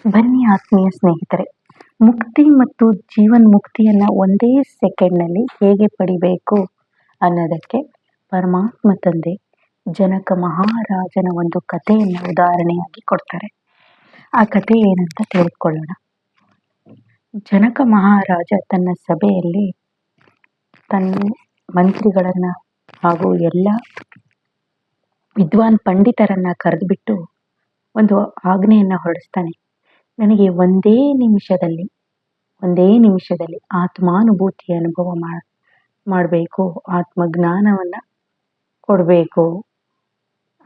ಬನ್ನಿ ಆತ್ಮೀಯ ಸ್ನೇಹಿತರೆ, ಮುಕ್ತಿ ಮತ್ತು ಜೀವನ್ಮುಕ್ತಿಯನ್ನು ಒಂದೇ ಸೆಕೆಂಡ್ನಲ್ಲಿ ಹೇಗೆ ಪಡಿಬೇಕು ಅನ್ನೋದಕ್ಕೆ ಪರಮಾತ್ಮ ತಂದೆ ಜನಕ ಮಹಾರಾಜನ ಒಂದು ಕಥೆಯನ್ನು ಉದಾಹರಣೆಯಾಗಿ ಕೊಡ್ತಾರೆ. ಆ ಕಥೆ ಏನಂತ ತಿಳಿದುಕೊಳ್ಳೋಣ. ಜನಕ ಮಹಾರಾಜ ತನ್ನ ಸಭೆಯಲ್ಲಿ ತನ್ನ ಮಂತ್ರಿಗಳನ್ನು ಹಾಗೂ ಎಲ್ಲ ವಿದ್ವಾನ್ ಪಂಡಿತರನ್ನು ಕರೆದುಬಿಟ್ಟು ಒಂದು ಆಜ್ಞೆಯನ್ನು ಹೊರಡಿಸ್ತಾನೆ. ನನಗೆ ಒಂದೇ ನಿಮಿಷದಲ್ಲಿ ಆತ್ಮಾನುಭೂತಿ ಅನುಭವ ಮಾಡಬೇಕು, ಆತ್ಮಜ್ಞಾನವನ್ನು ಕೊಡಬೇಕು.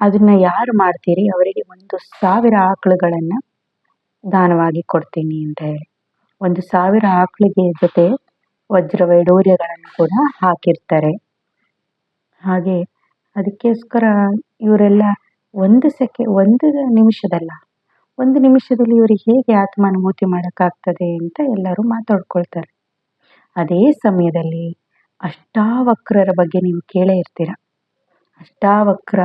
ಅದನ್ನು ಯಾರು ಮಾಡ್ತೀರಿ ಅವರಿಗೆ 1,000 ಆಕಳುಗಳನ್ನು ದಾನವಾಗಿ ಕೊಡ್ತೀನಿ ಅಂತ ಹೇಳಿ 1,000 ಆಕಳಿಗೆ ಜೊತೆ ವಜ್ರ ವೈಡೂರ್ಯಗಳನ್ನು ಕೂಡ ಹಾಕಿರ್ತಾರೆ. ಹಾಗೆ ಅದಕ್ಕೋಸ್ಕರ ಇವರೆಲ್ಲ ಒಂದು ನಿಮಿಷದಲ್ಲಿ ಇವರಿಗೆ ಹೇಗೆ ಆತ್ಮಾನುಭೂತಿ ಮಾಡೋಕ್ಕಾಗ್ತದೆ ಅಂತ ಎಲ್ಲರೂ ಮಾತಾಡ್ಕೊಳ್ತಾರೆ. ಅದೇ ಸಮಯದಲ್ಲಿ ಅಷ್ಟಾವಕ್ರರ ಬಗ್ಗೆ ನೀವು ಕೇಳೇ ಇರ್ತೀರ. ಅಷ್ಟಾವಕ್ರ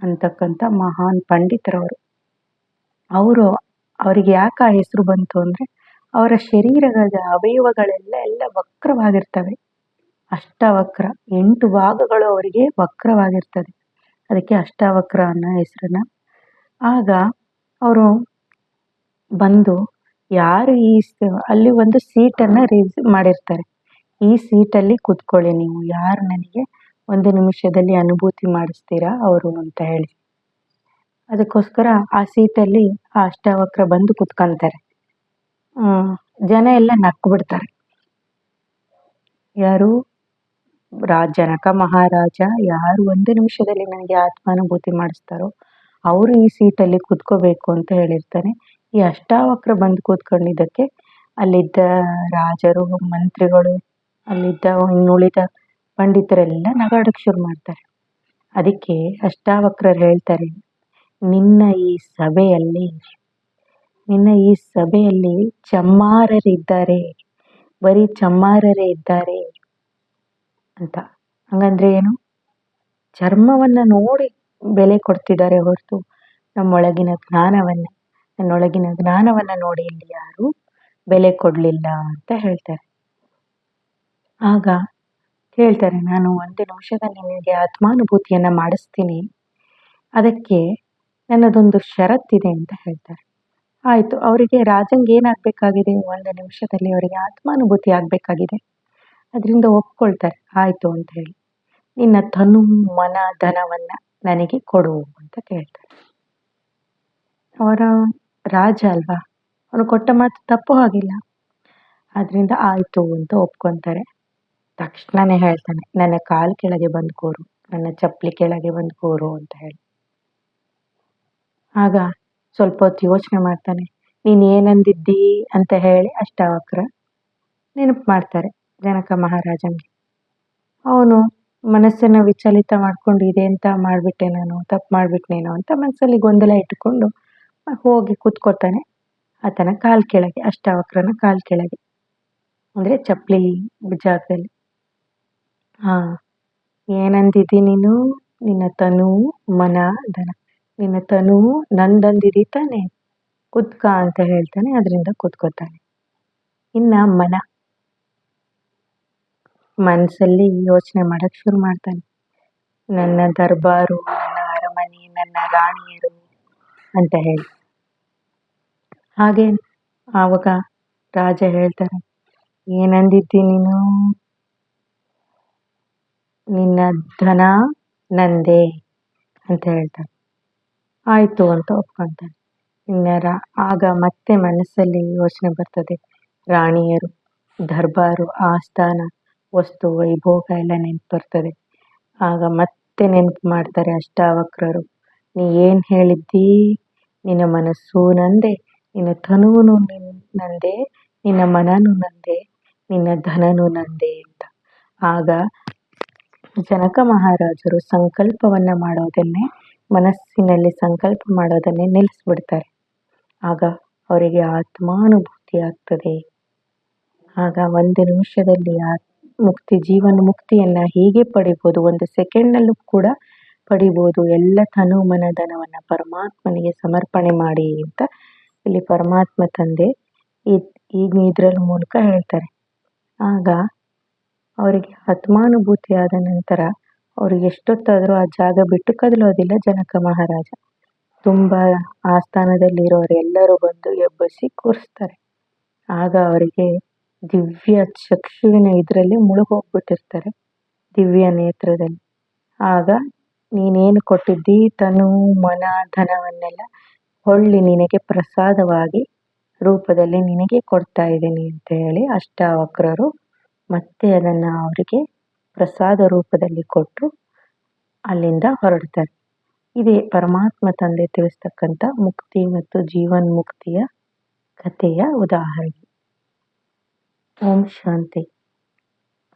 ಅಂತಕ್ಕಂಥ ಮಹಾನ್ ಪಂಡಿತರವರು. ಅವರಿಗೆ ಯಾಕೆ ಆ ಹೆಸರು ಬಂತು ಅಂದರೆ ಅವರ ಶರೀರದ ಅವಯವಗಳೆಲ್ಲ ವಕ್ರವಾಗಿರ್ತವೆ. ಅಷ್ಟಾವಕ್ರ 8 ಭಾಗಗಳು ಅವರಿಗೆ ವಕ್ರವಾಗಿರ್ತದೆ. ಅದಕ್ಕೆ ಅಷ್ಟಾವಕ್ರ ಅನ್ನೋ ಹೆಸರನ್ನ. ಆಗ ಅವರು ಬಂದು ಯಾರು ಅಲ್ಲಿ ಒಂದು ಸೀಟನ್ನು ಮಾಡಿರ್ತಾರೆ. ಈ ಸೀಟಲ್ಲಿ ಕೂತ್ಕೊಳ್ಳಿ, ನೀವು ಯಾರು ನನಗೆ 1 ನಿಮಿಷದಲ್ಲಿ ಅನುಭೂತಿ ಮಾಡಿಸ್ತೀರಾ ಅವರು ಅಂತ ಹೇಳಿ. ಅದಕ್ಕೋಸ್ಕರ ಆ ಸೀಟಲ್ಲಿ ಆ ಅಷ್ಟಾವಕ್ರ ಬಂದು ಕೂತ್ಕೊಂತಾರೆ. ಜನ ಎಲ್ಲ ನಕ್ಕು ಬಿಡ್ತಾರೆ. ಯಾರು? ಜನಕ ಮಹಾರಾಜ ಯಾರು 1 ನಿಮಿಷದಲ್ಲಿ ನನಗೆ ಆತ್ಮಾನುಭೂತಿ ಮಾಡಿಸ್ತಾರೋ ಅವರು ಈ ಸೀಟಲ್ಲಿ ಕೂತ್ಕೋಬೇಕು ಅಂತ ಹೇಳಿರ್ತಾನೆ. ಈ ಅಷ್ಟಾವಕ್ರ ಬಂದು ಕೂತ್ಕೊಂಡಿದ್ದಕ್ಕೆ ಅಲ್ಲಿದ್ದ ರಾಜರು, ಮಂತ್ರಿಗಳು, ಅಲ್ಲಿದ್ದ ಇನ್ನುಳಿದ ಪಂಡಿತರೆಲ್ಲ ನಗಾಡಕ್ಕೆ ಶುರು ಮಾಡ್ತಾರೆ. ಅದಕ್ಕೆ ಅಷ್ಟಾವಕ್ರರು ಹೇಳ್ತಾರೆ, ನಿನ್ನ ಈ ಸಭೆಯಲ್ಲಿ ಚಮ್ಮಾರರಿದ್ದಾರೆ, ಬರೀ ಚಮ್ಮಾರರೇ ಇದ್ದಾರೆ ಅಂತ. ಹಂಗಂದ್ರೆ ಏನು? ಚರ್ಮವನ್ನು ನೋಡಿ ಬೆಲೆ ಕೊಡ್ತಿದ್ದಾರೆ ಹೊರತು ನನ್ನೊಳಗಿನ ಜ್ಞಾನವನ್ನು ನೋಡಿ ಇಲ್ಲಿ ಯಾರು ಬೆಲೆ ಕೊಡಲಿಲ್ಲ ಅಂತ ಹೇಳ್ತಾರೆ. ಆಗ ಹೇಳ್ತಾರೆ, ನಾನು 1 ನಿಮಿಷದಲ್ಲಿ ನಿನಗೆ ಆತ್ಮಾನುಭೂತಿಯನ್ನು ಮಾಡಿಸ್ತೀನಿ, ಅದಕ್ಕೆ ನನ್ನದೊಂದು ಷರತ್ತಿದೆ ಅಂತ ಹೇಳ್ತಾರೆ. ಆಯಿತು, ಅವರಿಗೆ ರಾಜಂಗೆ ಏನಾಗಬೇಕಾಗಿದೆ? 1 ನಿಮಿಷದಲ್ಲಿ ಅವರಿಗೆ ಆತ್ಮಾನುಭೂತಿ ಆಗಬೇಕಾಗಿದೆ. ಅದರಿಂದ ಒಪ್ಕೊಳ್ತಾರೆ. ಆಯಿತು ಅಂತ ಹೇಳಿ, ನಿನ್ನ ತನು ಮನ ಧನವನ್ನು ನನಗೆ ಕೊಡು ಅಂತ ಕೇಳ್ತಾರೆ. ಅವರ ರಾಜ ಅಲ್ವಾ, ಅವನು ಕೊಟ್ಟ ಮಾತು ತಪ್ಪು ಹಾಗಿಲ್ಲ. ಅದರಿಂದ ಆಯಿತು ಅಂತ ಒಪ್ಕೊತಾರೆ. ತಕ್ಷಣನೇ ಹೇಳ್ತಾನೆ, ನನ್ನ ಕಾಲು ಕೆಳಗೆ ಬಂದು ಕೂರು, ನನ್ನ ಚಪ್ಪಲಿ ಕೆಳಗೆ ಬಂದು ಕೂರು ಅಂತ ಹೇಳಿ. ಆಗ ಸ್ವಲ್ಪ ಹೊತ್ತು ಯೋಚನೆ ಮಾಡ್ತಾನೆ. ನೀನು ಏನಂದಿದ್ದಿ ಅಂತ ಹೇಳಿ ಅಷ್ಟಾವಕ್ರ ನೆನಪು ಮಾಡ್ತಾರೆ ಜನಕ ಮಹಾರಾಜಂಗೆ. ಅವನು ಮನಸ್ಸನ್ನು ವಿಚಲಿತ ಮಾಡ್ಕೊಂಡು ಇದೆ ಅಂತ ಮಾಡಿಬಿಟ್ಟೆ, ನಾನು ತಪ್ಪು ಮಾಡಿಬಿಟ್ನೇನೋ ಅಂತ ಮನಸ್ಸಲ್ಲಿ ಗೊಂದಲ ಇಟ್ಟುಕೊಂಡು ಹೋಗಿ ಕೂತ್ಕೊತಾನೆ ಆತನ ಕಾಲು ಕೆಳಗೆ, ಅಷ್ಟಾವಕ್ರನ ಕಾಲು ಕೆಳಗೆ, ಅಂದರೆ ಚಪ್ಪಲಿ ಜಾಗದಲ್ಲಿ. ಏನಂದಿದ್ದಿ ನೀನು? ನಿನ್ನ ತನು ಮನ ಧನ. ನಿನ್ನ ತನು ನಂದಂದಿದಿ ತಾನೆ, ಕುತ್ಕ ಅಂತ ಹೇಳ್ತಾನೆ. ಅದರಿಂದ ಕೂತ್ಕೋತಾನೆ. ಇನ್ನು ಮನಸ್ಸಲ್ಲಿ ಯೋಚನೆ ಮಾಡಕ್ಕೆ ಶುರು ಮಾಡ್ತಾನೆ. ನನ್ನ ದರ್ಬಾರು, ನನ್ನ ಅರಮನೆ, ನನ್ನ ರಾಣಿಯರು ಅಂತ ಹೇಳಿ. ಹಾಗೆ ಆವಾಗ ರಾಜ ಹೇಳ್ತಾರೆ, ಏನಂದಿದ್ದಿ ನೀನು? ನಿನ್ನ ಧನ ನಂದೇ ಅಂತ ಹೇಳ್ತಾನೆ. ಆಯಿತು ಅಂತ ಒಪ್ಕೊತಾನೆ. ಆಗ ಮತ್ತೆ ಮನಸ್ಸಲ್ಲಿ ಯೋಚನೆ ಬರ್ತದೆ. ರಾಣಿಯರು, ದರ್ಬಾರು, ಆಸ್ಥಾನ, ವಸ್ತು ವೈಭೋಗ ಎಲ್ಲ ನೆನಪು ಬರ್ತದೆ. ಆಗ ಮತ್ತೆ ನೆನಪು ಮಾಡ್ತಾರೆ ಅಷ್ಟಾವಕ್ರರು. ನೀ ಏನು ಹೇಳಿದ್ದಿ? ನಿನ್ನ ಮನಸ್ಸು ನಂದೇ, ನಿನ್ನ ತನುವು ನಂದೇ, ನಿನ್ನ ಮನನೂ ನಂದೇ, ನಿನ್ನ ಧನನೂ ನಂದೇ ಅಂತ. ಆಗ ಜನಕ ಮಹಾರಾಜರು ಸಂಕಲ್ಪವನ್ನು ಮಾಡೋದನ್ನೇ, ಮನಸ್ಸಿನಲ್ಲಿ ಸಂಕಲ್ಪ ಮಾಡೋದನ್ನೇ ನಿಲ್ಲಿಸ್ಬಿಡ್ತಾರೆ. ಆಗ ಅವರಿಗೆ ಆತ್ಮಾನುಭೂತಿ ಆಗ್ತದೆ. ಆಗ 1 ನಿಮಿಷದಲ್ಲಿ ಜೀವನ ಮುಕ್ತಿಯನ್ನು ಹೀಗೆ ಪಡಿಬೋದು, 1 ಸೆಕೆಂಡ್ನಲ್ಲೂ ಕೂಡ ಪಡಿಬೋದು. ಎಲ್ಲ ತನು ಮನ ಧನವನ್ನು ಪರಮಾತ್ಮನಿಗೆ ಸಮರ್ಪಣೆ ಮಾಡಿ ಅಂತ ಇಲ್ಲಿ ಪರಮಾತ್ಮ ತಂದೆ ಈಗ ಇದ್ರಲ್ಲಿ ಮೂಲಕ ಹೇಳ್ತಾರೆ. ಆಗ ಅವರಿಗೆ ಆತ್ಮಾನುಭೂತಿ ಆದ ನಂತರ ಅವ್ರಿಗೆ ಎಷ್ಟೊತ್ತಾದರೂ ಆ ಜಾಗ ಬಿಟ್ಟು ಕದಲೋದಿಲ್ಲ ಜನಕ ಮಹಾರಾಜ. ತುಂಬ ಆಸ್ಥಾನದಲ್ಲಿರೋರೆಲ್ಲರೂ ಬಂದು ಎಬ್ಬಸಿ ಕೂರಿಸ್ತಾರೆ. ಆಗ ಅವರಿಗೆ ದಿವ್ಯ ಚಕ್ಷುವಿನ ಇದರಲ್ಲಿ ಮುಳುಗೋಗ್ಬಿಟ್ಟಿರ್ತಾರೆ, ದಿವ್ಯ ನೇತ್ರದಲ್ಲಿ. ಆಗ ನೀನೇನು ಕೊಟ್ಟಿದ್ದಿ ತನು ಮನ ಧನವನ್ನೆಲ್ಲ ಹೊಳ್ಳಿ ನಿನಗೆ ಪ್ರಸಾದವಾಗಿ ರೂಪದಲ್ಲಿ ನಿನಗೆ ಕೊಡ್ತಾ ಇದ್ದೀನಿ ಅಂತ ಹೇಳಿ ಅಷ್ಟಾವಕ್ರರು ಮತ್ತೆ ಅದನ್ನು ಅವರಿಗೆ ಪ್ರಸಾದ ರೂಪದಲ್ಲಿ ಕೊಟ್ಟು ಅಲ್ಲಿಂದ ಹೊರಡ್ತಾರೆ. ಇದೇ ಪರಮಾತ್ಮ ತಂದೆ ತಿಳಿಸ್ತಕ್ಕಂಥ ಮುಕ್ತಿ ಮತ್ತು ಜೀವನ್ಮುಕ್ತಿಯ ಕಥೆಯ ಉದಾಹರಣೆ. ಓಂ ಶಾಂತಿ.